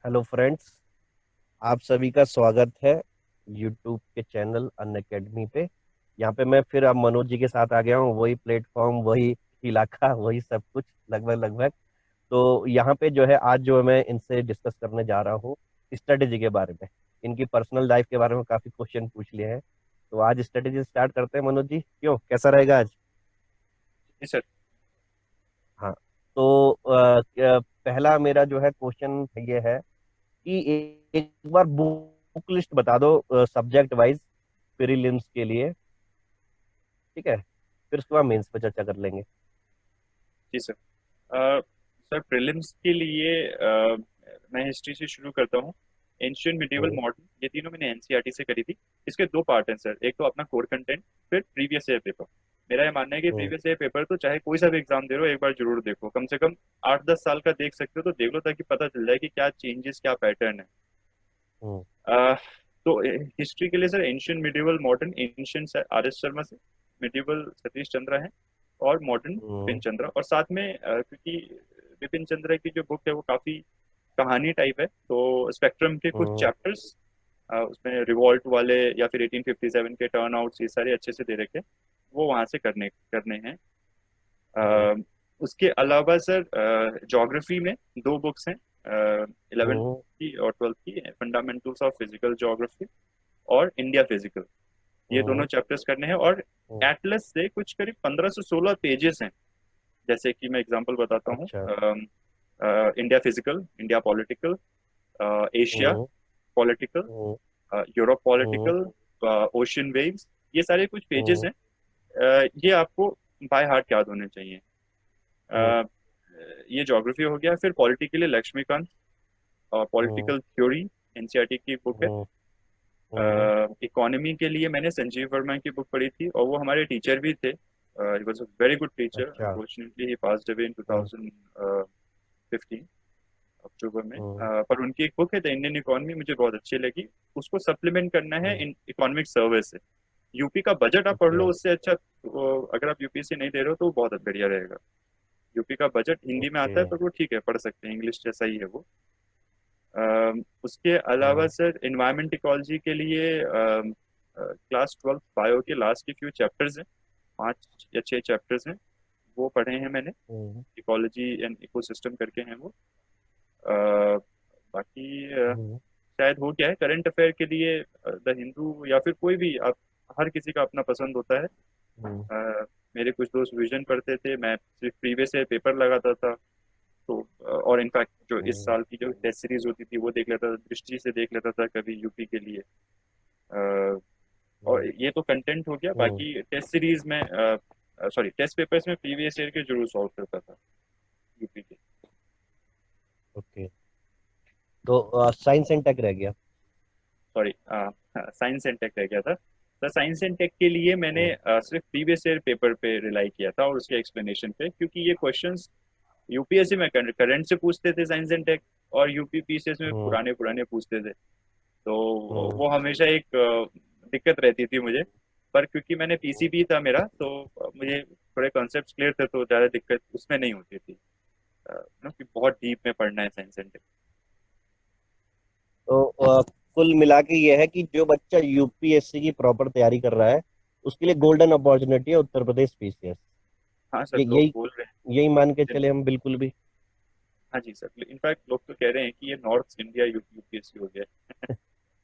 Hello friends. आप सभी का स्वागत है यूट्यूब के चैनल अन अकेडमी पे। यहाँ पे मैं फिर अब मनोज जी के साथ आ गया हूँ। वही प्लेटफॉर्म, वही इलाका, वही सब कुछ लगभग लगभग। तो यहाँ पे जो है आज जो मैं इनसे डिस्कस करने जा रहा हूँ स्ट्रेटेजी के बारे में। इनकी पर्सनल लाइफ के बारे में काफी क्वेश्चन पूछ लिए हैं। तो आज स्ट्रेटेजी स्टार्ट करते हैं मनोज जी, क्यों, कैसा रहेगा आज? जी सर। हाँ। तो पहला मेरा जो है क्वेश्चन ये है कि एक बार बुक लिस्ट बता दो सब्जेक्ट वाइज प्रीलिम्स के लिए। ठीक है, फिर उसके बाद मेंस पे चर्चा कर लेंगे। जी सर। सर प्रीलिम्स के लिए मैं हिस्ट्री से शुरू करता हूँ। एंशियंट मिडिवल हम्म। मॉडर्न ये तीनों मैंने एनसीईआरटी से करी थी। इसके दो पार्ट हैं सर, एक तो अपना कोर कंटेंट, फिर प्रीवियस ईयर पेपर। मेरा ये मानना है कि हम्म। प्रीवियस ईयर पेपर तो चाहे कोई सा भी एग्जाम दे रहे हो एक बार जरूर देखो, कम से कम 8-10 साल का देख सकते हो तो देख लो, ताकि पता चल जाए कि क्या चेंजेस क्या पैटर्न है। हम्म। अह, तो हिस्ट्री के लिए sir ancient medieval modern, ancient R S Sharma से, मिडिवल सतीश चंद्रा है, और मॉडर्न हम्म। बिपिन चंद्रा। और साथ में क्योंकि बिपिन चंद्रा की जो बुक है वो काफी कहानी टाइप है, तो स्पेक्ट्रम के कुछ हम्म। चैप्टर्स उसमें रिवॉल्ट वाले या फिर 1857 के टर्न आउट्स ये सारे अच्छे से दे रखे, वो वहां से करने करने हैं। हम्म। अ, उसके अलावा सर ज्योग्राफी में दो बुक्स हैं, 11th हम्म। की और 12th की, फंडामेंटल्स ऑफ फिजिकल ज्योग्राफी और इंडिया फिजिकल। ये दोनों हम्म। चैप्टर्स करने हैं। और हम्म। एटलस से कुछ करीब 15 से 16 पेजेस हैं। जैसे कि मैं एग्जांपल बताता हूँ, अच्छा। India physical, India political, Asia hmm. Political, hmm. Europe hmm. Political, ocean waves, ये सारे कुछ पेजेस हम्म। हैं। ये आपको बाय हार्ट याद होने चाहिए। हम्म। अ, ये ज्योग्राफी हो गया। फिर पॉलिटी के लिए लक्ष्मीकांत और हम्म। पॉलिटिकल थ्योरी एनसीईआरटी की बुक है। हम्म। हम्म। इकोनॉमी के लिए मैंने संजीव वर्मा की बुक पढ़ी थी, और वो हमारे टीचर भी थे। He was a very good teacher. अच्छा। Unfortunately he passed away in hmm. 2015 October में। हम्म। पर उनकी एक बुक है द इंडियन इकोनॉमी, मुझे बहुत अच्छी लगी। उसको सप्लीमेंट करना है हम्म। इन इकोनॉमिक सर्वे से। यूपी का बजट आप पढ़ ओके। लो, उससे अच्छा अगर आप यूपीएससी नहीं दे रहे हो तो वो बहुत बढ़िया रहेगा। यूपी का बजट हिंदी में ओके। आता है, पर वो ठीक है, पढ़ सकते हैं, इंग्लिश जैसा ही है वो। उसके अलावा हम्म। सर इन्वायरमेंट इकोलॉजी के लिए क्लास 12th बायो के लास्ट के फ्यू चैप्टर्स हैं, 5 या 6 चैप्टर्स हैं, वो पढ़े हैं मैंने। हम्म। इकोलॉजी एंड इकोसिस्टम करके हैं वो। अ, बाकी हम्म। शायद हो गया है। करंट अफेयर के लिए द हिंदू या फिर कोई भी आप, हर किसी का अपना पसंद होता है। हम्म। मेरे कुछ दोस्त विजन पढ़ते थे, मैं सिर्फ प्रीवियस ईयर पेपर लगाता था। तो और इनफैक्ट जो इस हम्म। साल की जो टेस्ट सीरीज होती थी वो देख लेता था, दृष्टि से देख लेता था कभी यूपी के लिए। अ, और हम्म। ये तो कंटेंट हो गया। हम्म। बाकी टेस्ट सीरीज में, सॉरी, टेस्ट पेपर्स में प्रीवियस ईयर के जरूर सॉल्व करता था यूपी के। ओके। तो साइंस एंड टेक रह गया। सॉरी, साइंस एंड टेक रह गया था। तो साइंस एंड टेक के लिए मैंने हम्म। सिर्फ प्रीवियस ईयर पेपर पे रिलाई किया था और उसके एक्सप्लेनेशन पे, क्योंकि ये क्वेश्चंस यूपीएससी में करंट से पूछते थे साइंस एंड टेक, और यूपी पीसीएस में हम्म। पुराने पुराने पूछते थे। तो हम्म। वो हमेशा एक दिक्कत रहती थी मुझे। पर क्योंकि मैंने पीसीबी था मेरा, तो मुझे थोड़े कॉन्सेप्ट्स क्लियर थे, तो ज़्यादा दिक्कत उसमें नहीं होती थी। कि बहुत डीप में पढ़ना है साइंस एंड टेक। तो कुल मिला के ये है कि जो बच्चा यूपीएससी की प्रॉपर तैयारी कर रहा है उसके लिए गोल्डन अपॉर्चुनिटी है उत्तर प्रदेश पीसीएस। हाँ सर, ये लोग यही बोल रहे यही मान के हैं। चले हम बिल्कुल भी। हाँ जी सर, इनफैक्ट लोग तो कह रहे हैं कि ये नॉर्थ इंडिया यूपीएससी हो गया है।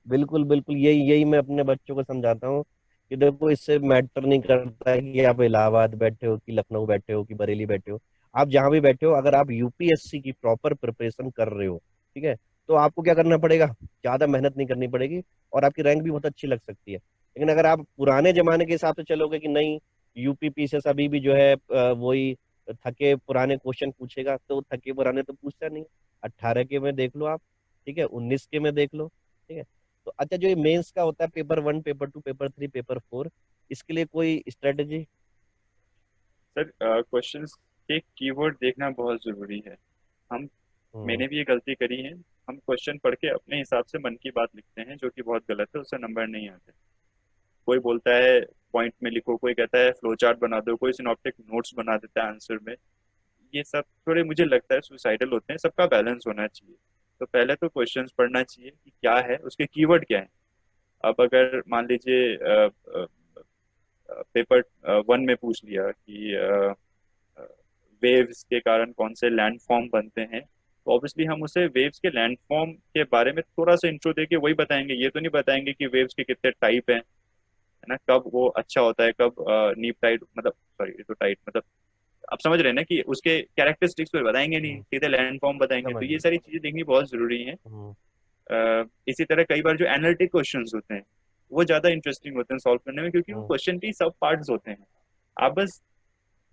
बिल्कुल बिल्कुल, यही यही मैं अपने बच्चों को समझाता हूँ कि देखो इससे मैटर नहीं करता है कि आप इलाहाबाद बैठे हो कि लखनऊ बैठे हो कि बरेली बैठे हो। आप जहां भी बैठे हो, अगर आप यूपीएससी की प्रॉपर प्रिपरेशन कर रहे हो, ठीक है, तो आपको क्या करना पड़ेगा? ज्यादा मेहनत नहीं करनी पड़ेगी और आपकी रैंक भी बहुत अच्छी लग सकती है। लेकिन अगर आप पुराने जमाने के हिसाब से चलोगे कि नहीं, यूपी पीसीएस अभी भी जो है वही थके पुराने क्वेश्चन पूछेगा, तो थके पुराने तो पूछता नहीं। 18 के में देख लो आप, ठीक है, 19 के में देख लो, ठीक है। तो अच्छा, जो ये मेंस का होता है, paper one, paper two, paper three, paper four, इसके लिए कोई स्ट्रेटेजी? सर क्वेश्चंस के कीवर्ड देखना बहुत जरूरी है। हम हम्म। मैंने भी ये गलती करी है। हम क्वेश्चन पढ़ के अपने हिसाब से मन की बात लिखते हैं, जो कि बहुत गलत है, उससे नंबर नहीं आते। कोई बोलता है पॉइंट में लिखो, कोई कहता है फ्लो चार्ट बना दो, कोई सिनॉप्टिक नोट्स बना देता है आंसर में। ये सब थोड़े मुझे लगता है सुसाइडल होते हैं। सबका बैलेंस होना चाहिए। तो पहले तो क्वेश्चंस पढ़ना चाहिए कि क्या है, उसके कीवर्ड क्या है। अब अगर मान लीजिए पेपर वन में पूछ लिया कि वेव्स के कारण कौन से लैंड फॉर्म बनते हैं, तो ऑब्वियसली हम उसे वेव्स के लैंड फॉर्म के बारे में थोड़ा सा इंट्रो देके वही बताएंगे। ये तो नहीं बताएंगे कि वेव्स के कितने टाइप हैं, है ना, कब वो अच्छा होता है, कब नीप टाइट, मतलब सॉरी तो टाइट मतलब, आप समझ रहे हैं ना, कि उसके कैरेक्टरिस्टिक्स पे बताएंगे नहीं, हम्म, सीधे लैंड फॉर्म बताएंगे। तो समझ ये गया। सारी चीजें देखनी बहुत जरूरी है। हम्म, इसी तरह कई बार जो एनालिटिक क्वेश्चंस होते हैं वो ज्यादा इंटरेस्टिंग होते हैं सॉल्व करने में, क्योंकि वो हम्म, क्वेश्चन के सब पार्ट्स होते हैं। आप बस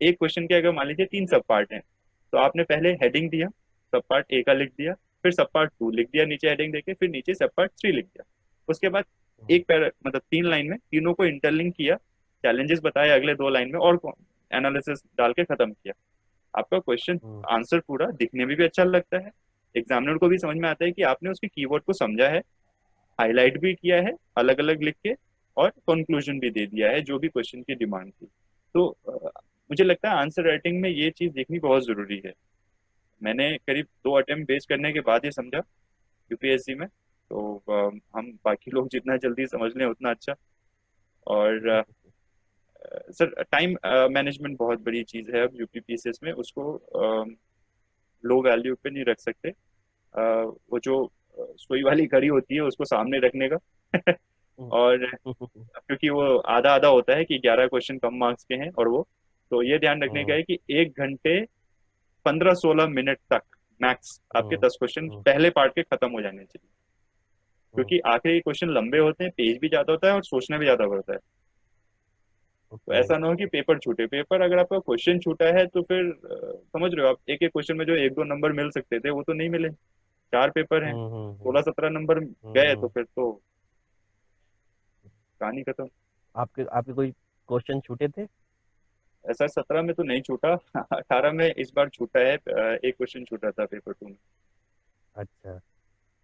एक क्वेश्चन के अगर मान लीजिए 3 सब पार्ट हैं, तो आपने पहले हेडिंग दिया, सब पार्ट ए का लिख दिया, फिर सब पार्ट 2 लिख दिया नीचे हेडिंग देके, फिर नीचे सब पार्ट 3 लिख दिया। उसके बाद हम्म, एक पैरा मतलब 3 लाइन में तीनों को इंटरलिंक किया, चैलेंजेस बताए अगले 2 लाइन में, और एनालिसिस डाल के खत्म किया। आपका क्वेश्चन हम्म, आंसर पूरा दिखने में भी अच्छा लगता है, एग्जामिनर को भी समझ में आता है कि आपने उसके कीवर्ड को समझा है, हाईलाइट भी किया है अलग अलग लिख के, और कंक्लूजन भी दे दिया है जो भी क्वेश्चन की डिमांड थी। तो मुझे लगता है आंसर राइटिंग में ये चीज देखनी बहुत जरूरी है। मैंने करीब 2 अटेम्प्ट बेस करने के बाद ये समझा यूपीएससी में। तो हम बाकी लोग जितना जल्दी समझ लें उतना अच्छा। और सर टाइम मैनेजमेंट बहुत बड़ी चीज है अब यूपीपीसीएस में, उसको लो वैल्यू पे नहीं रख सकते। वो जो सुई वाली घड़ी होती है उसको सामने रखने का और हम्म, क्योंकि वो आधा आधा होता है कि 11 क्वेश्चन कम मार्क्स के हैं, और वो तो ये ध्यान रखने का हम्म, है कि 1 घंटे 15-16 मिनट तक मैक्स आपके हम्म, 10 क्वेश्चन पहले पार्ट के खत्म हो जाने चाहिए। हम्म, क्योंकि आखिरी क्वेश्चन लंबे होते हैं, पेज भी ज्यादा होता है और सोचना भी ज्यादा पड़ता है। तो ओके। ऐसा ना हो कि पेपर छूटे। पेपर अगर आपका क्वेश्चन छूटा है तो फिर समझ रहे हो आप, एक एक क्वेश्चन में जो 1-2 नंबर मिल सकते थे वो तो नहीं मिले। 4 पेपर हैं, हम्म, 16-17 नंबर गए तो हम्म। फिर तो कहानी खत्म। आपके आपके कोई क्वेश्चन छूटे थे? ऐसा 17 में तो नहीं छूटा 18 में इस बार छूटा है, एक क्वेश्चन छूटा था पेपर 2 में। अच्छा।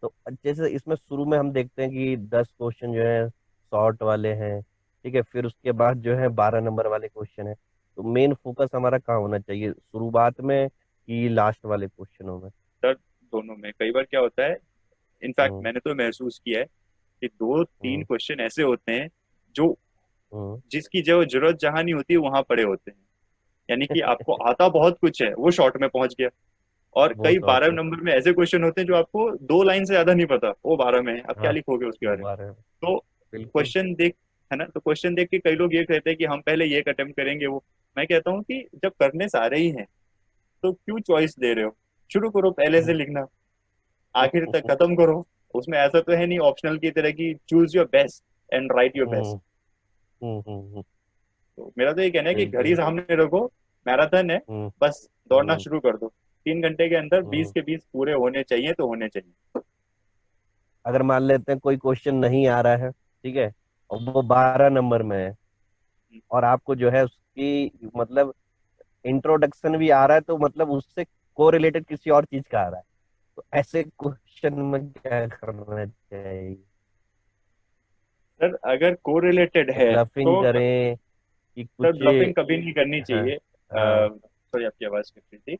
तो जैसे इसमें शुरू में हम देखते हैं कि 10 क्वेश्चन जो है शॉर्ट वाले हैं, ठीक है, फिर उसके बाद जो है 12 नंबर वाले क्वेश्चन है। तो मेन फोकस हमारा कहाँ होना चाहिए, शुरुआत में कि लास्ट वाले क्वेश्चनों में? सर दोनों में। कई बार क्या होता है, इनफैक्ट हम्म, मैंने तो महसूस किया है कि 2-3 हम्म, क्वेश्चन ऐसे होते हैं जो हम्म। जिसकी जो जरूरत जहां नहीं होती वहां पड़े होते हैं। यानी कि आपको आता बहुत कुछ है, वो शॉर्ट में पहुंच गया। और वो कई शॉर्ट 12 नंबर में ऐसे क्वेश्चन होते हैं जो आपको 2 लाइन से ज्यादा नहीं पता, वो 12 में है, अब क्या हाँ, लिखोगे उसके वो बारे में। 12। तो बिल्कुल। क्वेश्चन देख, है ना, तो क्वेश्चन देख के कई लोग ये कहते हैं कि हम पहले ये अटेम्प्ट करेंगे वो। मैं कहता हूँ कि जब करने सारे ही हैं तो क्यों चॉइस दे रहे हो, शुरू करो पहले से हम्म, लिखना, आखिर तक खत्म करो। उसमें ऐसा तो है नहीं ऑप्शनल की तरह की choose your best and write your hmm, best. Hmm. तो मेरा तो ये कहना है कि घड़ी बिल्कुल। सामने रखो, मैराथन है, हम्म, बस दौड़ना हम्म, शुरू कर दो। 3 घंटे के अंदर बीस हम्म। के 20 पूरे होने चाहिए तो होने चाहिए। अगर मान लेते हैं कोई क्वेश्चन नहीं आ रहा है, ठीक है, और वो 12 नंबर में है, और आपको जो है उसकी मतलब इंट्रोडक्शन भी आ रहा है, तो मतलब उससे को रिलेटेड किसी और चीज का आ रहा है, तो ऐसे क्वेश्चन में क्या करना चाहिए? सर अगर कोरिलेटेड है ब्लफिंग तो करें कि सर कुछ? ब्लफिंग कभी नहीं करनी हाँ, चाहिए। हाँ, सॉरी आपकी आवाज कट रही थी।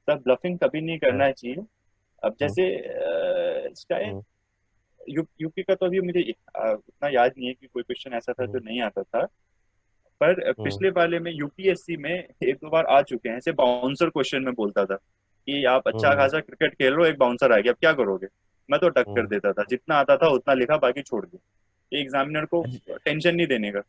सर ब्लफिंग कभी नहीं हाँ। करना चाहिए। अब हम्म, जैसे शायद हम्म, यूपी का तो अभी मुझे उतना याद नहीं है कि कोई क्वेश्चन ऐसा था जो हम्म, नहीं आता था। पर हम्म, पिछले वाले में यूपीएससी में 1-2 बार आ चुके हैं, ऐसे बाउंसर क्वेश्चन में बोलता था कि आप अच्छा हम्म, खासा क्रिकेट खेल रहे हो, एक बाउंसर आ गया, अब क्या करोगे। मैं तो टक कर हम्म। देता था, जितना आता था उतना लिखा, बाकी छोड़ दिया। एग्जामिनर को अच्छा, टेंशन नहीं देने का।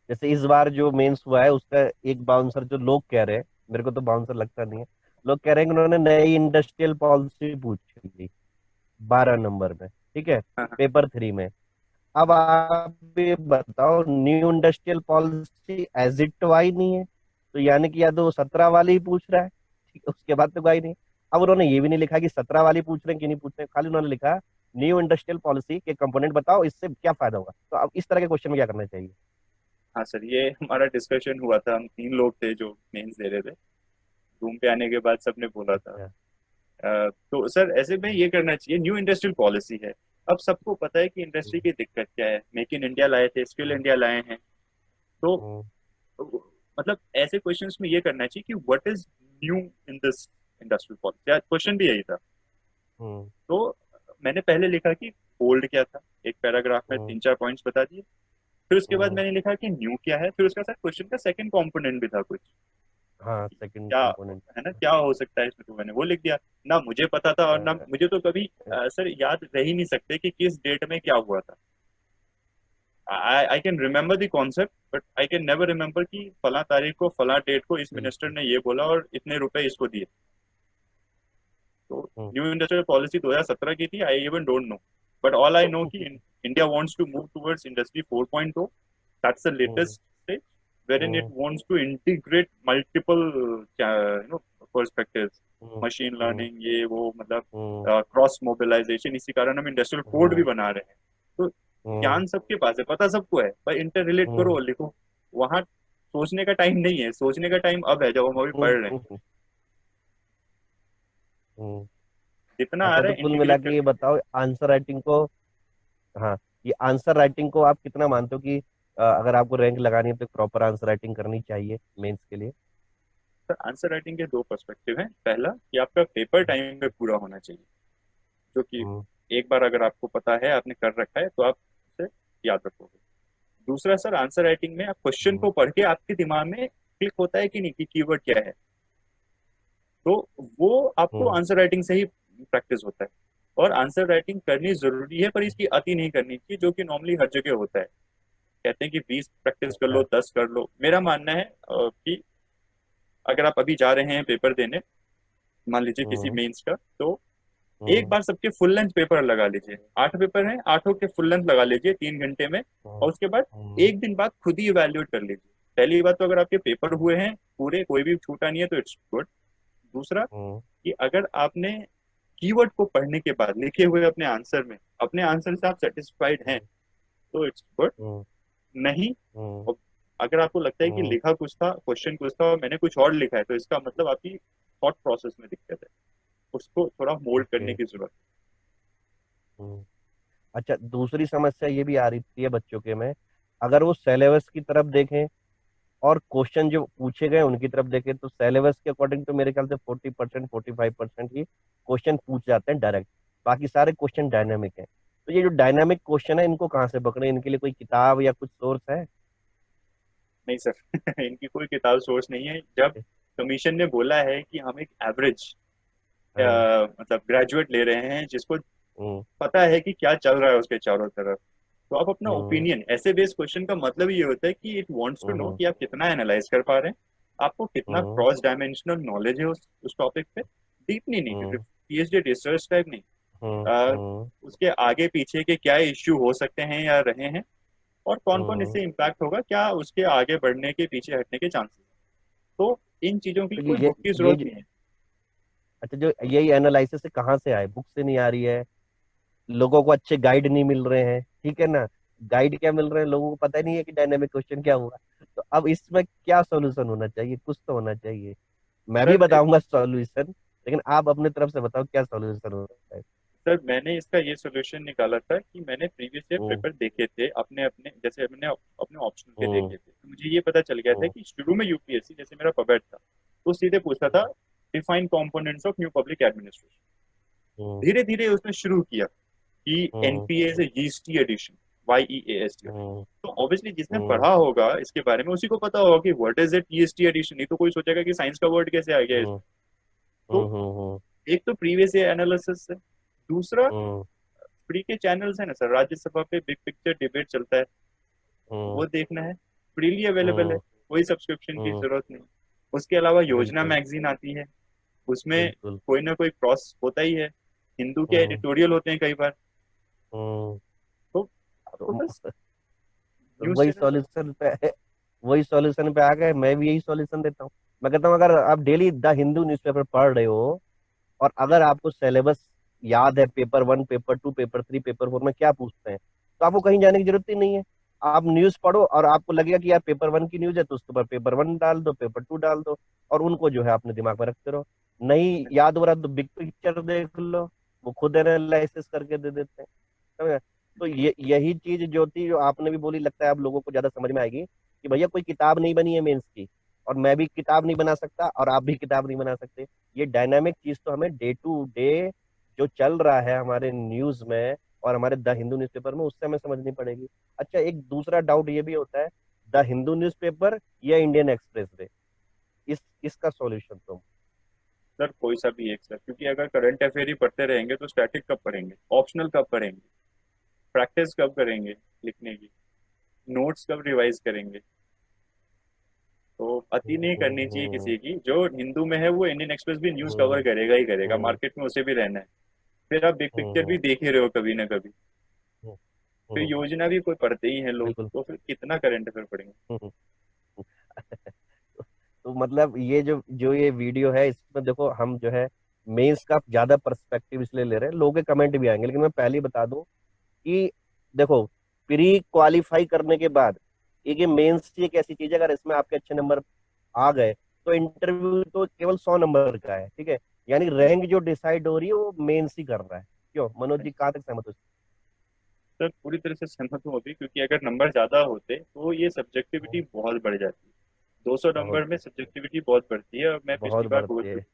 जैसे इस बार जो मेंस हुआ है उसका एक बाउंसर, जो लोग कह रहे हैं, मेरे को तो बाउंसर लगता नहीं है, लोग कह रहे हैं कि उन्होंने नई इंडस्ट्रियल पॉलिसी पूछी थी 12 नंबर में, ठीक है, हाँ हाँ। पेपर 3 में। अब आप ये बताओ, new industrial policy as it why नहीं है, तो यानी कि या तो 17 वाली ही पूछ रहा है, ठीक है, उसके बाद तो कोई नहीं। अब उन्होंने ये भी नहीं लिखा कि 17 वाली पूछ रहे हैं कि नहीं पूछ रहे हैं, खाली उन्होंने लिखा न्यू इंडस्ट्रियल पॉलिसी के कंपोनेंट बताओ, इससे क्या फायदा होगा। तो अब इस तरह के क्वेश्चन में क्या करना चाहिए? हाँ सर, ये हमारा डिस्कशन हुआ था, हम 3 लोग थे जो मेंस दे रहे थे। रूम पे आने के बाद सबने बोला था। अच्छा। तो सर ऐसे में ये करना चाहिए, न्यू इंडस्ट्रियल पॉलिसी है। अब सबको पता है कि इंडस्ट्री हम्म, की दिक्कत क्या है, मेक इन इंडिया लाए थे, स्किल हम्म, इंडिया लाए हैं। तो हम्म, मतलब ऐसे क्वेश्चंस में ये करना चाहिए कि what is new in this industrial policy, question भी यही था। हम्म। तो मैंने पहले लिखा कि ओल्ड क्या था, एक पैराग्राफ में हम्म। 3-4 पॉइंट्स बता दिए। फिर उसके बाद हम्म। मैंने लिखा कि न्यू क्या है, फिर उसका साथ क्वेश्चन का सेकंड कंपोनेंट भी था कुछ, हाँ, सेकंड क्या कंपोनेंट। है ना, क्या हो सकता है इसमें, तो मैंने वो लिख दिया। ना मुझे पता था और ना मुझे तो कभी सर याद रह ही नहीं सकते कि किस डेट में क्या हुआ था। I can remember the concept but I can never remember कि फला तारीख को फला डेट को इस मिनिस्टर ने ये बोला और इतने रुपए इसको दिए। तो न्यू इंडस्ट्रियल पॉलिसी 2017 की थी, I even don't know, but all I know कि India wants to move towards industry 4.0, that's the latest stage wherein it wants to integrate multiple perspectives, machine learning, ये वो मतलब क्रॉस मोबिलाइजेशन, इसी कारण हम industrial code भी बना रहे हैं। तो ज्ञान सबके पास है, पता सबको है, पर इंटर रिलेट करो और लिखो। वहां सोचने का टाइम नहीं है, सोचने का टाइम अब है जब हम अभी पढ़ रहे हैं, जितना आ अच्छा, रहा तो है कुल मिला इंटीग्रेट के ये करके। बताओ आंसर राइटिंग को। हाँ, ये आंसर राइटिंग को आप कितना मानते हो कि अगर आपको रैंक लगानी है तो प्रॉपर आंसर राइटिंग करनी चाहिए मेंस के लिए? सर आंसर राइटिंग के दो पर्सपेक्टिव हैं, पहला कि आपका पेपर टाइम में पूरा होना चाहिए, जो कि हम्म। एक बार अगर आपको पता है, आपने कर रखा है, तो आप उसे याद रखोगे। दूसरा सर, आंसर राइटिंग में आप क्वेश्चन हम्म। को पढ़ के आपके दिमाग में क्लिक होता है कि नहीं कि कीवर्ड क्या है, तो वो आपको हम्म। आंसर राइटिंग से ही प्रैक्टिस होता है। और आंसर राइटिंग करनी जरूरी है, पर इसकी अति नहीं करनी चाहिए, जो कि नॉर्मली हर जगह होता है। कहते हैं कि 20 प्रैक्टिस कर लो, अच्छा। 10 कर लो। मेरा मानना है कि अगर आप अभी जा रहे हैं पेपर देने, मान लीजिए किसी हम्म। मेंस का, तो एक हम्म। बार सबके फुल लेंथ पेपर लगा लीजिए। 8 पेपर हैं, आठों के फुल लेंथ लगा लीजिए 3 घंटे में, हम्म। और उसके बाद हम्म। एक दिन बाद खुद ही इवेल्युएट कर लीजिए। पहली बात तो अगर आपके पेपर हुए हैं पूरे, कोई भी छूटा नहीं है, तो इट्स गुड। दूसरा हम्म। कि अगर आपने कीवर्ड को पढ़ने के बाद लिखे हुए अपने आंसर में, अपने आंसर से आप सेटिस्फाइड हैं, तो इट्स गुड। हम्म। नहीं, हम्म। और अगर आपको लगता है कि हम्म। लिखा कुछ था, क्वेश्चन कुछ था और मैंने कुछ और लिखा है, तो इसका मतलब आपकी थॉट प्रोसेस में दिक्कत है, उसको थोड़ा मोल्ड ओके। करने की जरूरत हम्म। अच्छा, दूसरी समस्या ये भी आ रही है बच्चों के में, अगर वो सिलेबस की तरफ देखें और क्वेश्चन जो पूछे गए उनकी तरफ देखें, तो सिलेबस के अकॉर्डिंग तो मेरे ख्याल से 40%, 45% ही क्वेश्चन पूछ जाते हैं डायरेक्ट। बाकी सारे क्वेश्चन डायनामिक है। तो ये जो डायनामिक क्वेश्चन है, इनको कहाँ से पकड़े? इनके लिए कोई किताब या कुछ सोर्स है? नहीं सर। इनकी कोई किताब सोर्स नहीं है। जब कमीशन ने बोला है कि हम एक एवरेज हाँ। मतलब ग्रेजुएट ले रहे हैं जिसको हम्म। पता है कि क्या चल रहा है उसके चारों तरफ, तो आप अपना हम्म। ओपिनियन, ऐसे बेस्ड क्वेश्चन का मतलब ये होता है कि इट वांट्स टू नो हम्म। कि आप कितना एनालाइज कर पा रहे हैं, आपको कितना हम्म। क्रॉस डायमेंशनल नॉलेज है उस टॉपिक पे। डीपली नहीं, क्योंकि हम्म। पीएचडी रिसर्च टाइप नहीं। हम्म। अ, हम्म। उसके आगे पीछे के क्या इश्यू हो सकते हैं या रहे हैं, और कौन कौन हम्म। इससे इम्पैक्ट होगा, क्या उसके आगे बढ़ने के पीछे हटने के चांसेस। तो इन चीजों के लिए तो कोई बुक की ये जरूरत नहीं है। अच्छा, जो यही एनालिसिस से कहाँ से आए? बुक से नहीं आ रही है? लोगों को अच्छे गाइड नहीं मिल रहे हैं, ठीक है ना? गाइड क्या मिल रहे हैं, लोगों को पता ही नहीं है कि डायनेमिक क्वेश्चन क्या हुआ। तो अब इसमें क्या सॉल्यूशन होना चाहिए? कुछ तो होना चाहिए। मैं भी सर बताऊंगा सॉल्यूशन, लेकिन आप अपने तरफ से बताओ क्या सॉल्यूशन होता है। सर मैंने इसका ये सोल्यूशन निकाला था कि मैंने प्रीवियस ईयर हम्म। पेपर देखे थे अपने अपने, जैसे मैंने अपने ऑप्शनल के हम्म। देखे थे, तो मुझे ये पता चल गया था हम्म। कि शुरू में यूपीएससी, जैसे मेरा पबेट था, तो सीधे पूछता था define components of new public administration. Hmm. धीरे धीरे उसने शुरू किया कि hmm. NPA is yeasty edition, YEAST। Hmm. तो ऑब्वियसली जिसने हम्म। पढ़ा होगा इसके बारे में, उसी को पता होगा कि what is it EST edition. नहीं तो कोई सोचेगा कि साइंस का वर्ड कैसे आ गया हम्म। इसमें। तो हम्म। एक तो प्रीवियस ईयर एनालिसिस है, दूसरा हम्म। फ्री के चैनल्स है ना सर, राज्यसभा पे बिग पिक्चर डिबेट चलता है, हम्म। वो देखना है, फ्रीली अवेलेबल है, हम्म। कोई सब्सक्रिप्शन की हम्म। जरूरत नहीं। उसके अलावा योजना बिल्कुल। मैगजीन आती है, उसमें बिल्कुल। कोई ना कोई क्रॉस होता ही है, हिंदू के हम्म। एडिटोरियल होते हैं कई बार। हम्म। तो आपको तो बस तो न्यूज वही चैनल पर। सॉल्यूशन पे वही सॉल्यूशन पे आ गए। मैं भी यही सॉल्यूशन देता हूँ। मैं कहता हूँ, अगर आप डेली द हिंदू न्यूज़पेपर पढ़ रहे हो और अगर आपको सिलेबस याद है, पेपर 1, पेपर 2, पेपर 3, पेपर 4 में क्या पूछते हैं, तो आपको कहीं जाने की जरूरत ही नहीं है। आप न्यूज पढ़ो और आपको लगेगा कि यार पेपर 1 की न्यूज है, तो उसके ऊपर पेपर 1 डाल दो, पेपर 2 डाल दो, और उनको जो है अपने दिमाग में रखते रहो। नहीं याद हो रहा तो बिग पिक्चर देख लो, वो खुद एनालिसिस करके दे देते हैं। समझे? तो ये यही चीज जो थी, जो आपने भी बोली, लगता है अब लोगों को ज्यादा समझ में आएगी कि भैया कोई किताब नहीं बनी है मेंस की, और मैं भी किताब नहीं बना सकता और आप भी किताब नहीं बना सकते। ये डायनामिक चीज तो हमें डे टू डे जो चल रहा है हमारे न्यूज में और हमारे द हिंदू न्यूज़पेपर में, उससे हमें समझनी पड़ेगी। अच्छा, एक दूसरा डाउट ये भी होता है, द हिंदू न्यूज़पेपर या इंडियन एक्सप्रेस डे, इसका सॉल्यूशन तुम। सर कोई सा भी एक सर, क्योंकि अगर करंट अफेयर ही पढ़ते रहेंगे तो स्टैटिक कब पढ़ेंगे, ऑप्शनल कब पढ़ेंगे, प्रैक्टिस कब करेंगे लिखने की, नोट्स कब रिवाइज करेंगे। तो अति नहीं करनी चाहिए हम्म, किसी की। जो हिंदू में है वो इंडियन एक्सप्रेस भी न्यूज कवर हम्म, करेगा ही करेगा, हम्म, मार्केट में उसे भी रहना है। फिर आप बिग पिक्चर भी हम्म, देख ही रहे हो कभी ना कभी। हम्म, फिर हम्म, योजना भी कोई पढ़ते ही हैं लोग, बिल्कुल। तो फिर कितना करंट अफेयर पढ़ेंगे। हम्म, तो मतलब ये जो जो ये वीडियो है, इसमें देखो हम जो है मेंस का ज्यादा पर्सपेक्टिव इसलिए ले रहे हैं, लोगों के कमेंट भी आएंगे, लेकिन मैं पहले ही बता दूं कि देखो, प्री क्वालिफाई करने के बाद ये मेंस एक ऐसी चीज है, अगर इसमें आपके अच्छे नंबर आ गए तो इंटरव्यू तो केवल 100 नंबर का है, ठीक है। यानी रैंक जो डिसाइड हो रही है वो मेंस ही कर रहा है। क्यों मनोज जी, कहाँ तक सहमत हो? सर पूरी तरह से सहमत हूँ अभी, क्योंकि अगर नंबर ज्यादा होते तो ये सब्जेक्टिविटी बहुत बढ़ जाती है। 200 बहुत नंबर में सब्जेक्टिविटी बहुत बढ़ती है, और मैं बहुत पिछली बार बोल बढ़ती है।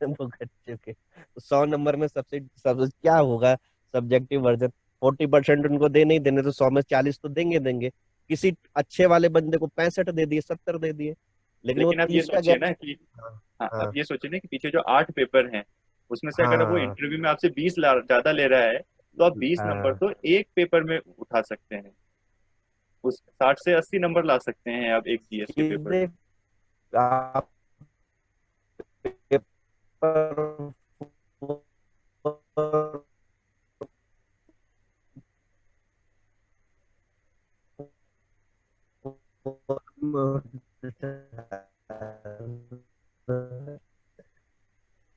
चुका वो बच्चे के 100 नंबर में सबसे सब क्या होगा, सब्जेक्टिव वर्जन 40% उनको दे, नहीं देने तो 100 में 40 तो देंगे देंगे। किसी अच्छे वाले बंदे को 65 दे दिए, 70 दे दिए, हूँ। लेकिन वो लेकिन आप ये 30 का सोचिए गैप। ना कि, हाँ, हाँ अब हाँ, ये सोचिए ना कि पीछे जो 8 पेपर हैं उसमें से अगर वो हाँ, इंटरव्यू में आपसे 20 ज्यादा ले रहा है, तो आप 20 नंबर हाँ, तो एक पेपर में उठा सकते हैं। उस 60 से 80 नंबर ला सकते हैं आप एक जीएस के पेपर सीधे में। आप पेपर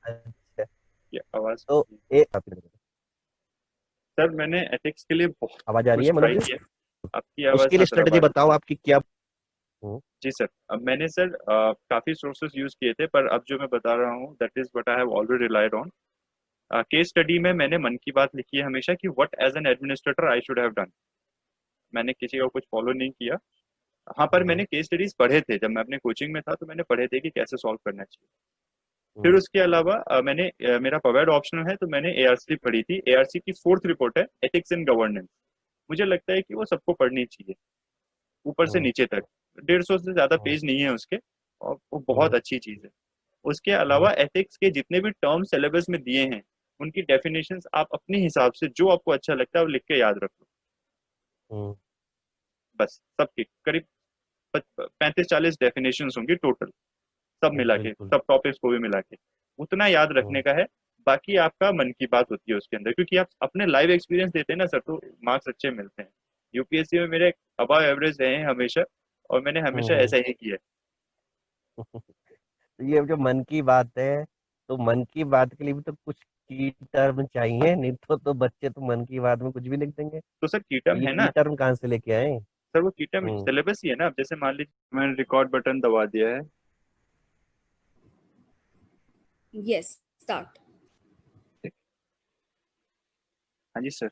अच्छा, ये आवाज, तो एक सर मैंने एथिक्स के लिए बहुत आवाज आ रही कुछ है मनोज ट्राई जी? किया। आपकी आवाज, उसके हाँ लिए सर अब स्ट्रेटेजी आ रही है। बताओ आपकी क्या। हम्म, जी सर, अब मैंने सर काफी सोर्सेस यूज किए थे, पर अब जो मैं बता रहा हूँ that is what I have already relied on. Case study में मैंने मन की बात लिखी है हमेशा कि what as an administrator I should have done. मैंने किसी का कुछ फॉलो नहीं किया। हाँ, पर हम्म, मैंने केस स्टडीज पढ़े थे जब मैं अपने कोचिंग में था, तो मैंने पढ़े थे कि कैसे सॉल्व करना चाहिए। फिर हम्म, उसके अलावा मेरा पवेड ऑप्शनल है, तो मैंने एआरसी पढ़ी थी। एआरसी की फोर्थ रिपोर्ट है, एथिक्स इन गवर्नेंस। मुझे लगता है कि वो सबको पढ़नी चाहिए, ऊपर से हम्म, नीचे तक। 150 से ज्यादा हम्म, पेज नहीं है उसके, और वो बहुत हम्म, अच्छी चीज है। उसके हम्म, अलावा एथिक्स के जितने भी टर्म सिलेबस में दिए हैं, उनकी डेफिनेशंस आप अपने हिसाब से जो आपको अच्छा लगता है वो लिख के याद रख लो। हम्म, बस सबकी करीब 35-40 डेफिनेशन होंगी टोटल, सब मिला के, बिल्कुल। सब टॉपिक्स को भी मिला के, उतना याद हम्म, रखने का है। बाकी आपका मन की बात होती है उसके अंदर, क्योंकि आप अपने लाइव एक्सपीरियंस देते हैं ना सर, तो मार्क्स अच्छे मिलते हैं। यूपीएससी में मेरे अबव एवरेज रहे हैं हमेशा, और मैंने हमेशा हम्म, ऐसा ही किया है। ये जो मन की बात है, तो मन की बात के लिए भी तो कुछ की टर्म चाहिए, नहीं तो बच्चे तो मन की बात में कुछ भी लिख देंगे। तो सर कीटम ये है की ना, टर्म कहाँ से लेके आए? सर वो कीटम हम्म, सिलेबस ही है ना। अब जैसे मान लीजिए मैंने रिकॉर्ड बटन दबा दिया है। Yes, start. हाँ जी सर।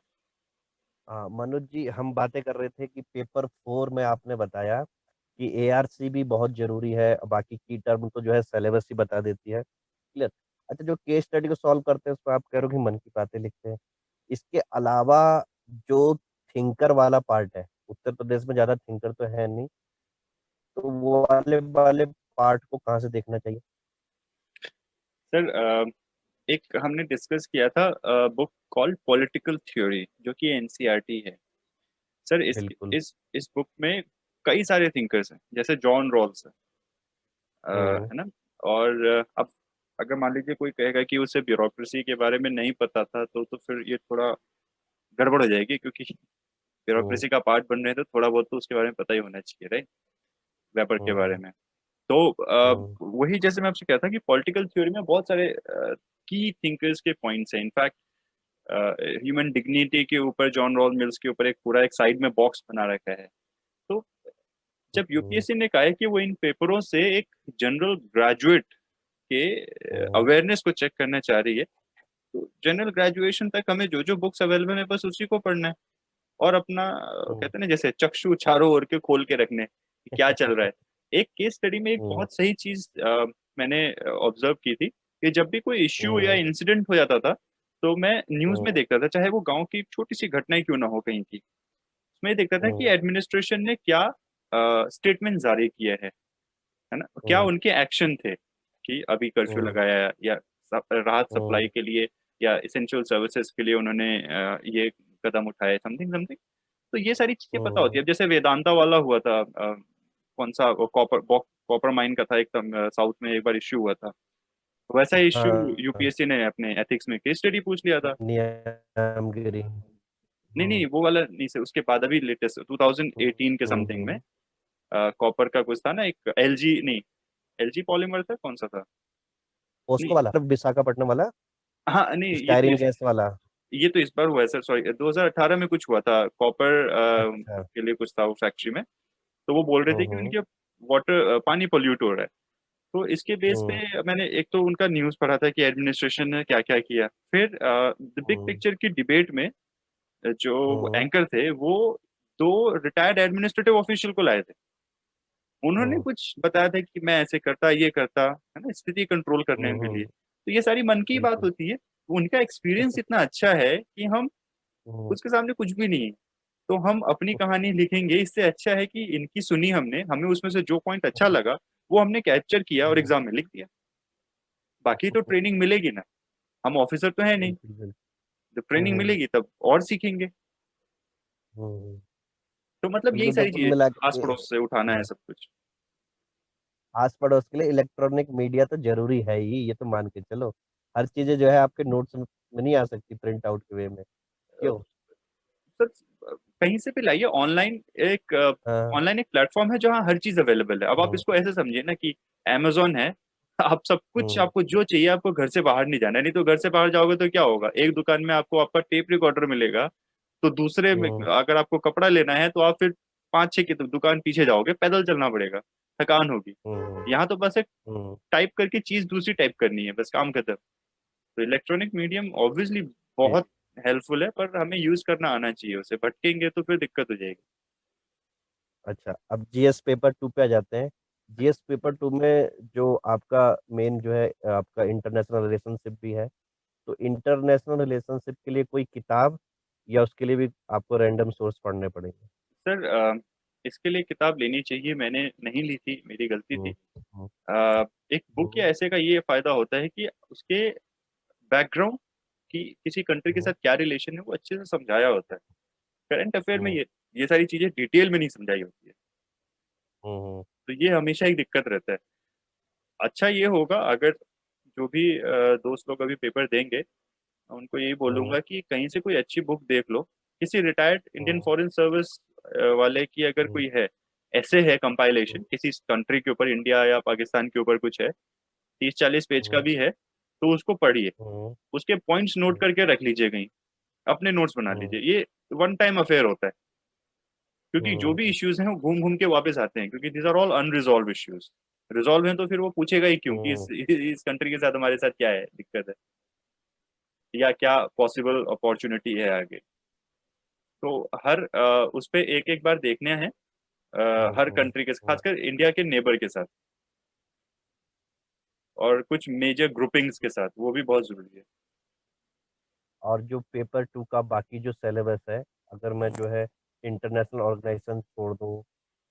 हाँ मनोज जी, हम बातें कर रहे थे कि पेपर 4 में आपने बताया कि एआरसी भी बहुत जरूरी है, बाकी की टर्म तो जो है सिलेबस ही बता देती है, क्लियर। अच्छा, जो केस स्टडी को सॉल्व करते हैं उसको आप कह रहे हो कि मन की बातें लिखते हैं, इसके अलावा जो थिंकर वाला पार्ट है, उत्तर प्रदेश में ज्यादा थिंकर तो है नहीं, तो वो वाले वाले पार्ट को कहाँ से देखना चाहिए? सर एक हमने डिस्कस किया था बुक कॉल्ड पॉलिटिकल थ्योरी, जो कि एनसीईआरटी है। सर बिल्कुल। इस बुक में कई सारे थिंकर्स हैं, जैसे जॉन रॉल्स हम्म, है ना। और अब अगर मान लीजिए कोई कहेगा कि उसे ब्यूरोक्रेसी के बारे में नहीं पता था, तो फिर ये थोड़ा गड़बड़ हो जाएगी, क्योंकि हम्म, ब्यूरोक्रेसी का पार्ट बन रहे हैं तो थोड़ा बहुत तो उसके बारे में पता ही होना चाहिए, राइट, व्यापार के बारे हम्म, में। तो हम्म, वही जैसे मैं आपसे कहता कि पॉलिटिकल थ्योरी में बहुत सारे की थिंकर्स के पॉइंट्स हैं। इनफैक्ट ह्यूमन डिग्निटी के ऊपर जॉन रॉल मिल्स के ऊपर एक पूरा एक साइड में बॉक्स बना रखा है। तो जब हम्म, यूपीएससी ने कहा है कि वो इन पेपरों से एक जनरल ग्रेजुएट के हम्म, अवेयरनेस को चेक करना चाह रही है, तो जनरल ग्रेजुएशन तक हमें जो जो बुक्स अवेलेबल है बस उसी को पढ़ना है। और अपना हम्म, कहते हैं ना, जैसे चक्षु चारों ओर के खोल के रखने कि क्या चल रहा है। एक केस स्टडी में एक हम्म, बहुत सही चीज मैंने ऑब्जर्व की थी कि जब भी कोई इश्यू या हम्म, इंसिडेंट हो जाता था, तो मैं न्यूज में हम्म, देखता था, चाहे वो गांव की छोटी सी घटना ही क्यों ना हो कहीं की, उसमें देखता था कि हम्म, एडमिनिस्ट्रेशन ने क्या स्टेटमेंट जारी किया है ना, क्या हम्म, उनके एक्शन थे कि अभी कर्फ्यू हम्म, लगाया या राहत सप्लाई हम्म, के लिए या इसेंशियल सर्विसेज के लिए उन्होंने ये कदम उठाए, समथिंग समथिंग। तो ये सारी चीजें पता होती हम्म, है। अब जैसे वेदांता वाला हुआ था, कौन सा कॉपर कॉपर माइन का था, एक साउथ में एक बार इश्यू हुआ था, वैसा इश्यू हाँ, यूपीएससी ने अपने एथिक्स में केस स्टडी पूछ लिया था। नियमगिरी। नहीं नहीं, हम्म, वो वाला नहीं से उसके बाद अभी लेटेस्ट 2018 के हम्म, समथिंग में कॉपर का कुछ था ना, एक एलजी नहीं, एलजी पॉलीमर था, कौन सा था? नहीं, पोस्को वाला, विशाखापट्टनम वाला, हाँ नहीं, स्टायरीन गैस वाला। ये तो इस बार हुआ है सर, सॉरी, 2018 में कुछ हुआ था कॉपर अच्छा। के लिए, कुछ था वो फैक्ट्री में। तो वो बोल रहे थे कि हम्म, उनके वाटर पानी पोल्यूट हो रहा है। तो इसके बेस हम्म, पे मैंने एक तो उनका न्यूज पढ़ा था कि एडमिनिस्ट्रेशन ने क्या क्या किया। फिर द बिग हम्म, पिक्चर की डिबेट में जो हम्म, एंकर थे वो दो रिटायर्ड एडमिनिस्ट्रेटिव ऑफिशियल को लाए थे। उन्होंने हम्म, कुछ बताया था कि मैं ऐसे करता, ये करता, है ना, स्थिति कंट्रोल करने के लिए। हम्म, तो ये सारी मन की बात बिल्कुल। होती है। उनका एक्सपीरियंस इतना अच्छा है कि हम हम्म, उसके सामने कुछ भी नहीं है। तो हम अपनी कहानी लिखेंगे, इससे अच्छा है कि इनकी सुनी हमने, हमें उसमें से जो पॉइंट अच्छा लगा वो हमने कैप्चर किया और हम्म, एग्जाम में लिख दिया। बाकी तो ट्रेनिंग मिलेगी ना, हम ऑफिसर तो है नहीं। बिल्कुल बिल्कुल। जब ट्रेनिंग हम्म, मिलेगी तब और सीखेंगे। हम्म, तो मतलब यही बिल्कुल। तो सारी कुल चीजें मिला आस के पड़ोस से उठाना है सब कुछ। आस पड़ोस के लिए इलेक्ट्रॉनिक मीडिया तो जरूरी है ही, ये तो मान के चलो। हर चीजें जो है आपके नोट्स में नहीं आ सकती प्रिंट आउट के वे में। क्यों? सर कहीं से भी लाइए, हाँ। ऑनलाइन एक प्लेटफॉर्म है जहाँ हर चीज अवेलेबल है। अब आप हम्म, इसको ऐसे समझिए ना कि अमेजोन है। आप सब कुछ, हम्म, आपको जो चाहिए, आपको घर से बाहर नहीं जाना है। नहीं तो घर से बाहर जाओगे तो क्या होगा, एक दुकान में आपको आपका टेप रिकॉर्डर मिलेगा, तो दूसरे में हम्म, अगर आपको कपड़ा लेना है तो आप फिर पांच छह की दुकान पीछे जाओगे, पैदल चलना पड़ेगा, थकान होगी। हम्म, यहाँ तो बस एक हम्म, टाइप करके चीज दूसरी टाइप करनी है, बस काम खत्म। तो इलेक्ट्रॉनिक मीडियम ऑब्वियसली जी। बहुत हेल्पफुल है, पर हमें यूज करना आना चाहिए। उसे भटकेंगे तो फिर दिक्कत हो जाएगी। अच्छा, अब जीएस पेपर टू पे आ जाते हैं। जीएस पेपर टू में जो आपका मेन जो है आपका इंटरनेशनल रिलेशनशिप भी है। तो इंटरनेशनल रिलेशनशिप के लिए कोई किताब, या उसके लिए भी आपको रैंडम सोर्स पढ़ने पड़ेंगे? सर इसके लिए किताब लेनी चाहिए, मैंने नहीं ली थी, मेरी गलती थी। हम्म, हम्म, एक बुक या हम्म, ऐसे का ये फायदा होता है कि उसके बैकग्राउंड की किसी कंट्री के हम्म, साथ क्या रिलेशन है वो अच्छे से समझाया होता है। करंट अफेयर में हम्म, ये सारी चीजें डिटेल में नहीं समझाई होती है। हम्म, तो ये हमेशा एक दिक्कत रहता है। अच्छा ये होगा अगर जो भी दोस्त लोग अभी पेपर देंगे, उनको यही हम्म, बोलूंगा कि कहीं से कोई अच्छी बुक देख लो, किसी रिटायर्ड इंडियन हम्म, फॉरेन सर्विस वाले की अगर हम्म, कोई है, ऐसे है हम्म, कंपाइलेशन किसी कंट्री के ऊपर, इंडिया या पाकिस्तान के ऊपर कुछ है, 30-40 पेज का हम्म, भी है, तो उसको पढ़िए। हम्म, उसके पॉइंट्स नोट हम्म, करके रख लीजिए कहीं, अपने नोट्स बना हम्म, लीजिए। ये वन टाइम अफेयर होता है, क्योंकि जो भी हम्म, इश्यूज हैं वो घूम घूम के वापस आते हैं, क्योंकि these are all unresolved issues. Resolve हैं तो फिर वो पूछेगा ही क्यों कि हम्म, इस कंट्री के साथ हमारे साथ क्या है, दिक्कत है, या क्या पॉसिबल अपॉर्चुनिटी है आगे। तो हर उस पे एक एक बार देखने हैं, हम्म, हर कंट्री के, खासकर इंडिया के नेबर के साथ, और कुछ मेजर ग्रुपिंग्स के साथ, वो भी बहुत जरूरी है। और जो पेपर टू का बाकी जो सिलेबस है, अगर मैं जो है इंटरनेशनल ऑर्गेनाइजेशन छोड़ दूँ,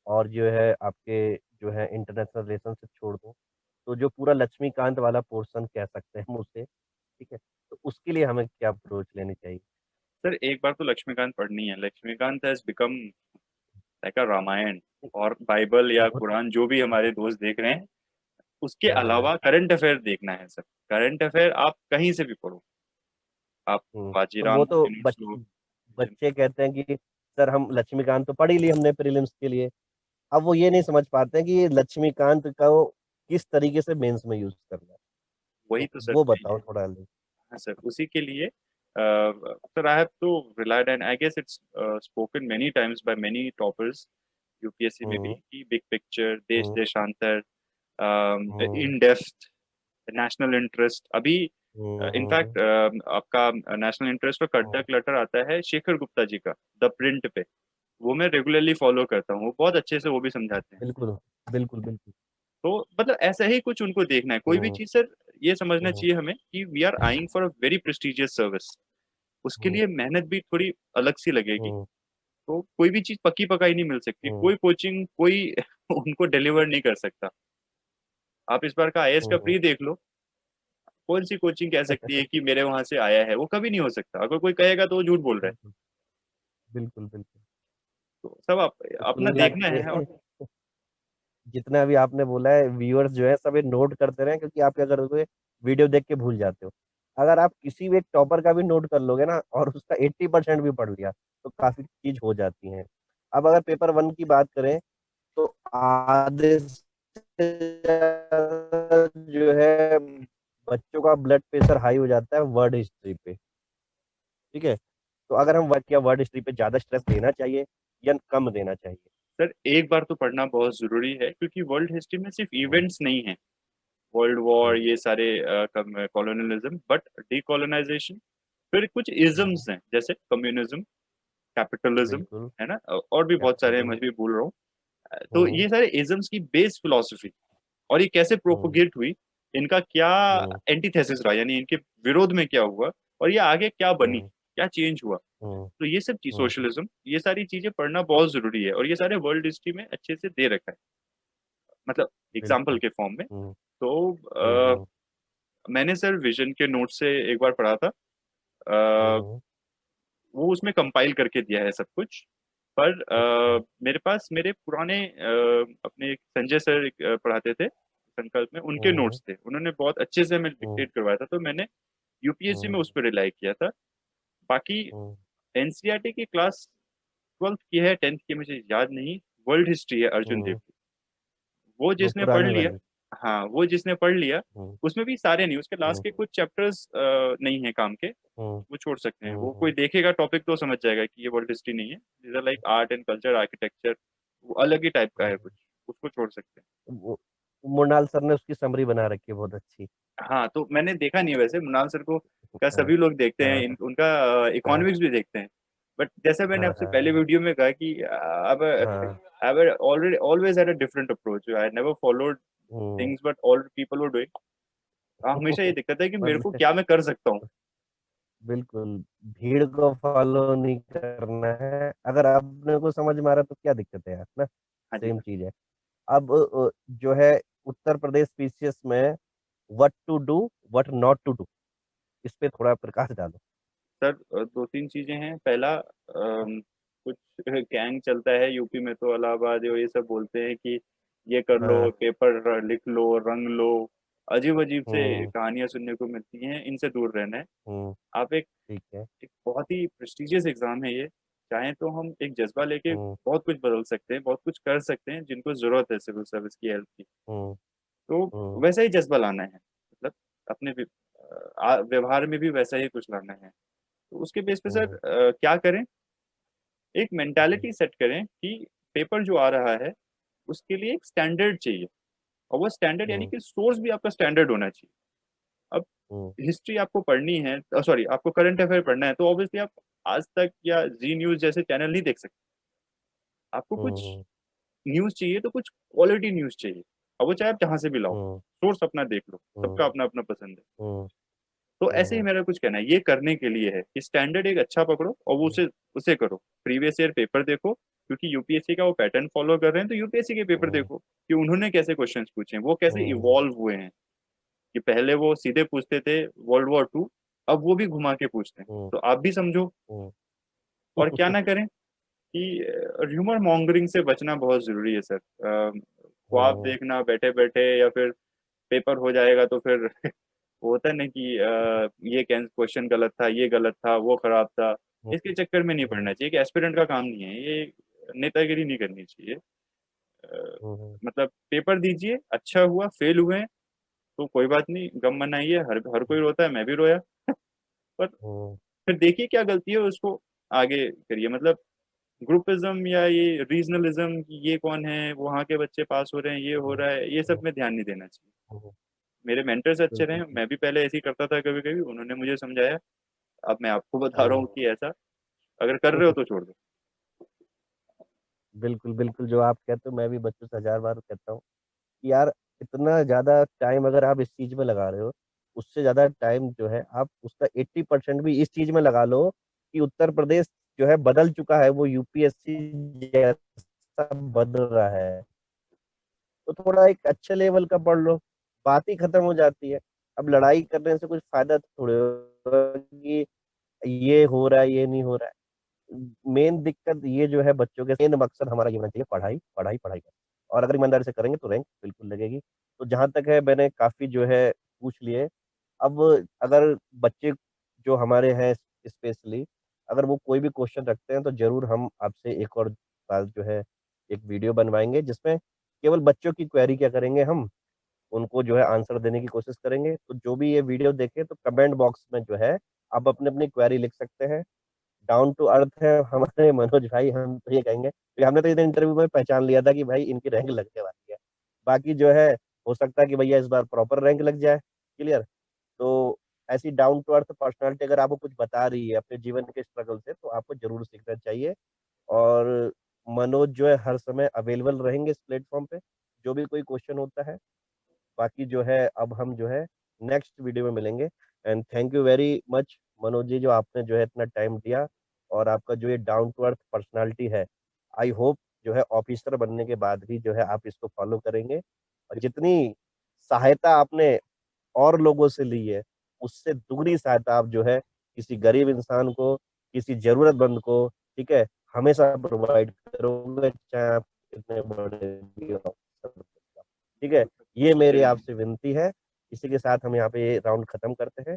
और जो है आपके जो है इंटरनेशनल रिलेशनशिप छोड़ दूँ, तो जो पूरा लक्ष्मीकांत वाला पोर्शन कह सकते हैं हम उसे, ठीक है, तो उसके लिए हमें क्या अप्रोच लेनी चाहिए? सर एक बार तो लक्ष्मीकांत पढ़नी है। Laxmikanth has become like a Ramayana और बाइबल या वो कुरान, जो भी हमारे दोस्त देख रहे हैं। उसके हाँ, अलावा करंट अफेयर देखना है सर। करंट अफेयर आप कहीं से भी पढ़ो, आप तो बाजीराव वो तो की नोट्स लो। बच्चे कहते हैं कि सर हम लक्ष्मीकांत तो पढ़ ही ली हमने प्रीलिम्स के लिए। अब वो ये नहीं समझ पाते हैं कि ये लक्ष्मीकांत का वो किस तरीके से मेंस में यूज करना है। वही तो तो सर वो चाहिए। बताओ थोड़ा अलग। हाँ सर, उसी के लिए sir I have to relied and I guess it's spoken many times by many toppers UPSC में भी, हम्म, कि बिग पिक्चर, देश हम्म, देशांतर, hmm, in depth, national interest. अभी हम्म, इनफैक्ट आपका नेशनल इंटरेस्ट और हम्म, कड्डा क्लटर आता है शेखर गुप्ता जी का, द प्रिंट पे। वो मैं रेगुलरली फॉलो करता हूँ, वो बहुत अच्छे से वो भी समझाते हैं। बिल्कुल बिल्कुल बिल्कुल। तो मतलब ऐसा ही कुछ उनको देखना है। कोई भी हम्म, चीज सर ये समझना हम्म, चाहिए हमें कि we are eyeing for a very prestigious service, उसके हम्म, लिए मेहनत भी थोड़ी अलग सी लगेगी। हम्म, तो कोई भी चीज पक्की पकाई नहीं मिल सकती, हम्म, कोई कोचिंग कोई उनको डिलीवर नहीं कर सकता। आप इस बार का आईएएस का हम्म। प्री देख लो, कौन सी कोचिंग कह सकती है कि मेरे वहां से आया है? वो कभी नहीं हो सकता। अगर कोई कहेगा तो वो झूठ बोल रहा है। बिल्कुल, बिल्कुल, बिल्कुल। तो सब आप तो कुल अपना मिला देखना है। के और जितना भी आपने बोला है, व्यूअर्स जो है सब ये नोट करते रहे, क्योंकि आप क्या करोगे, वीडियो देख के भूल जाते हो। अगर आप किसी भी एक टॉपर का भी नोट कर लोगे ना, और उसका 80% भी पढ़ लिया, तो काफी चीज हो जाती है। अब अगर पेपर वन की बात करें, तो आधे से ज्यादा जो है बच्चों का ब्लड प्रेशर हाई हो जाता है वर्ड हिस्ट्री पे। ठीक है, तो अगर हम वर्ड, क्या वर्ड हिस्ट्री पे ज्यादा स्ट्रेस देना चाहिए या कम देना चाहिए? सर एक बार तो पढ़ना बहुत जरूरी है, क्योंकि वर्ल्ड हिस्ट्री में सिर्फ हम्म, इवेंट्स नहीं है, वर्ल्ड वॉर हम्म, ये सारे कॉलोनियलिज्म, बट डीकोलोनाइजेशन, फिर कुछ हम्म, इजम्स हैं जैसे कम्युनिज्म, कैपिटलिज्म, बिल्कुल। है ना, और भी बहुत सारे हैं, कैपिटलिज्म। मैं भी भूल रहा हूँ। तो हम्म, ये सारे इजम्स की बेस फिलोसफी और ये कैसे हम्म, प्रोपोगेट हुई, इनका क्या हम्म, एंटीथेसिस रहा, यानी इनके विरोध में क्या हुआ, और ये आगे क्या बनी, हम्म, क्या चेंज हुआ। हम्म, तो ये सब चीज, हम्म, सोशलिज्म, ये सारी चीजें पढ़ना बहुत जरूरी है, और ये सारे वर्ल्ड हिस्ट्री में अच्छे से दे रखा है, मतलब एग्जाम्पल बिल्कुल। के फॉर्म में। हम्म, तो हम्म, मैंने सर विजन के नोट से एक बार पढ़ा था। अ, हम्म, वो उसमें कंपाइल करके दिया है सब कुछ। पर अच्छा। मेरे पास मेरे पुराने अपने एक संजय सर पढ़ाते थे संकल्प में, उनके हम्म, नोट्स थे, उन्होंने बहुत अच्छे से हमें हम्म, डिक्टेट करवाया था, तो मैंने यूपीएससी में हम्म, उस पर रिलाई किया था। बाकी हम्म, एनसीईआरटी की क्लास 12th की है, 10th की मुझे याद नहीं, वर्ल्ड हिस्ट्री है अर्जुन देव हम्म, की, वो वो जिसने पढ़ पुरानी लिया। वाली। हाँ, वो जिसने पढ़ लिया, हम्म, उसमें भी सारे नहीं, उसके लास्ट हम्म, के कुछ चैप्टर्स नहीं है काम के, हम्म, वो छोड़ सकते हैं। वो कोई हम्म, देखेगा टॉपिक तो समझ जाएगा कि ये वर्ल्ड हिस्ट्री नहीं है, is like art and culture, architecture, वो अलग ही टाइप का है हम्म। कुछ, उसको छोड़ सकते हैं। वो मृणाल सर ने उसकी समरी बना रखी है बहुत अच्छी। हाँ, तो मैंने देखा नहीं है वैसे मृणाल सर को, का हाँ, सभी लोग देखते हैं, हाँ, उनका हाँ, इकोनॉमिक्स भी देखते हैं। बट जैसे मैंने हाँ, आपसे हाँ, पहले हाँ, वीडियो में कहा कि अब हाँ, I already always had a different approach, I never followed hmm. Things but all people were doing. हमेशा ये दिक्कत है कि मेरे को मतलब क्या मैं कर सकता हूँ। बिल्कुल, भीड़ को फॉलो नहीं करना है। अगर आपने को समझ में आ रहा है तो क्या दिक्कत है यार, ना? हाँ जी सेम सर। चीज है। अब जो है उत्तर प्रदेश पीसीएस में what to do, what not to do, इस पे थोड़ा प्रकाश डालो। सर दो तीन चीजें हैं। पहला, कुछ गैंग चलता है यूपी में, तो इलाहाबाद और ये सब बोलते हैं कि ये कर लो, हाँ। पेपर लिख लो, रंग लो, अजीब अजीब से हम्म, कहानियां सुनने को मिलती हैं, इनसे दूर रहना है। हम्म, आप ठीक है। एक बहुत ही प्रेस्टिजियस एग्जाम है ये, चाहे तो हम एक जज्बा लेके हम्म, बहुत कुछ बदल सकते हैं, बहुत कुछ कर सकते हैं, जिनको जरूरत है सिविल सर्विस की हेल्प की। हम्म, तो हम्म, वैसा ही जज्बा लाना है, मतलब अपने व्यवहार में भी वैसा ही कुछ लाना है। तो उसके बेस पे सर हम्म, क्या करें, एक मेंटालिटी सेट करें कि पेपर जो आ रहा है उसके लिए एक स्टैंडर्ड चाहिए, और वो स्टैंडर्ड यानी हम्म, कि सोर्स भी आपका स्टैंडर्ड होना चाहिए। अब हम्म, हिस्ट्री आपको पढ़नी है, सॉरी आपको करंट अफेयर पढ़ना है, तो ऑब्वियसली आप आज तक या जी न्यूज जैसे चैनल नहीं देख सकते। आपको कुछ हम्म, न्यूज चाहिए तो कुछ क्वालिटी न्यूज चाहिए, अब वो चाहे आप जहां से भी लाओ, हम्म, सोर्स अपना देख लो, सबका हम्म, अपना अपना पसंद है। हम्म, तो ऐसे ही हम्म, मेरा कुछ कहना है, ये करने के लिए है कि स्टैंडर्ड एक अच्छा पकड़ो और वो उसे उसे करो। प्रीवियस ईयर पेपर देखो, क्योंकि यूपीएससी का वो पैटर्न फॉलो कर रहे हैं, तो यूपीएससी के पेपर हम्म, देखो कि उन्होंने कैसे क्वेश्चंस पूछे हैं, वो कैसे हम्म, इवॉल्व हुए हैं। कि पहले वो सीधे पूछते थे वर्ल्ड वॉर 2, अब वो भी घुमा के पूछते हैं, हम्म, तो आप भी समझो। हम्म, और क्या ना करें कि र्यूमर मॉन्गरिंग से बचना बहुत जरूरी है सर। ख्वाब हम्म, देखना बैठे बैठे, या फिर पेपर हो जाएगा तो फिर वो होता है ना कि ये क्वेश्चन गलत था, ये गलत था, वो खराब था, इसके चक्कर में नहीं हम्म, पड़ना चाहिए, कि एस्पिरेंट का काम नहीं है ये, नेतागिरी नहीं करनी चाहिए। अ, हम्म, मतलब पेपर दीजिए, अच्छा हुआ, फेल हुए हैं, तो कोई बात नहीं, गम मनाइए, हर हर कोई रोता है, मैं भी रोया। पर हम्म, फिर देखिए क्या गलती है, उसको आगे करिए। मतलब ग्रुपिज्म या ये रीजनलिज्म, ये कौन है, वहाँ के बच्चे पास हो रहे हैं, ये हो हम्म, रहा है, ये सब हम्म, में ध्यान नहीं देना चाहिए। हम्म, मेरे मेंटर्स अच्छे बिल्कुल, रहे, मैं भी पहले ऐसे ही करता था कभी कभी, उन्होंने मुझे समझाया। अब मैं आपको बता रहा हूँ हम्म। कि ऐसा अगर कर रहे हो तो छोड़ दो। बिल्कुल, बिल्कुल, जो आप कहते हो मैं भी बच्चों से हजार बार कहता हूँ कि यार इतना ज्यादा टाइम अगर आप इस चीज में लगा रहे हो, उससे ज्यादा टाइम जो है आप उसका 80% भी इस चीज में लगा लो कि उत्तर प्रदेश जो है बदल चुका है, वो यूपीएससी जैसा बदल रहा है। तो थोड़ा एक अच्छे लेवल का पढ़ लो, बात ही खत्म हो जाती है। अब लड़ाई करने से कुछ फायदा थोड़े होगा कि ये हो रहा है, ये नहीं हो रहा है। मेन दिक्कत ये जो है, बच्चों के मेन मकसद हमारा ये होना चाहिए, पढ़ाई पढ़ाई पढ़ाई करना। और अगर ईमानदारी से करेंगे तो रैंक बिल्कुल लगेगी। तो जहां तक है, मैंने काफी जो है पूछ लिए। अब अगर बच्चे जो हमारे हैं स्पेशली, अगर वो कोई भी क्वेश्चन रखते हैं तो जरूर हम आपसे एक और बार जो है एक वीडियो बनवाएंगे, जिसमें केवल बच्चों की क्वेरी क्या करेंगे, हम उनको जो है आंसर देने की कोशिश करेंगे। तो जो भी ये वीडियो देखे तो कमेंट बॉक्स में जो है आप अपनी अपनी क्वेरी लिख सकते हैं। डाउन टू अर्थ है हमारे मनोज भाई, हम तो ये कहेंगे, क्योंकि हमने तो इधर इंटरव्यू में पहचान लिया था कि भाई इनकी रैंक लगने वाली है। बाकी जो है, हो सकता है कि भैया इस बार प्रॉपर रैंक लग जाए। क्लियर। तो ऐसी डाउन टू अर्थ पर्सनालिटी अगर आपको कुछ बता रही है अपने जीवन के स्ट्रगल से, तो आपको जरूर सीखना चाहिए। और मनोज जो है हर समय अवेलेबल रहेंगे इस प्लेटफॉर्म पे, जो भी कोई क्वेश्चन होता है। बाकी जो है, अब हम जो है नेक्स्ट वीडियो में मिलेंगे। And thank you very much Manoj ji, जो आपने जो है इतना टाइम दिया, और आपका जो ये डाउन टू अर्थ पर्सनालिटी है, आई होप जो है ऑफिसर बनने के बाद भी जो है आप इसको फॉलो करेंगे। और जितनी सहायता आपने और लोगों से ली है, उससे दुगनी सहायता आप जो है किसी गरीब इंसान को, किसी जरूरतमंद को, ठीक है, हमेशा प्रोवाइड करोगे, चाहे आप कितने बड़े भी हो। ठीक है, ये मेरी चलिए, आपसे विनती है। इसी के साथ हम यहाँ पे ये राउंड खत्म करते हैं।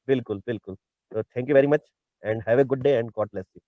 बिल्कुल बिल्कुल। तो thank you very much, and have a good day, and God bless you.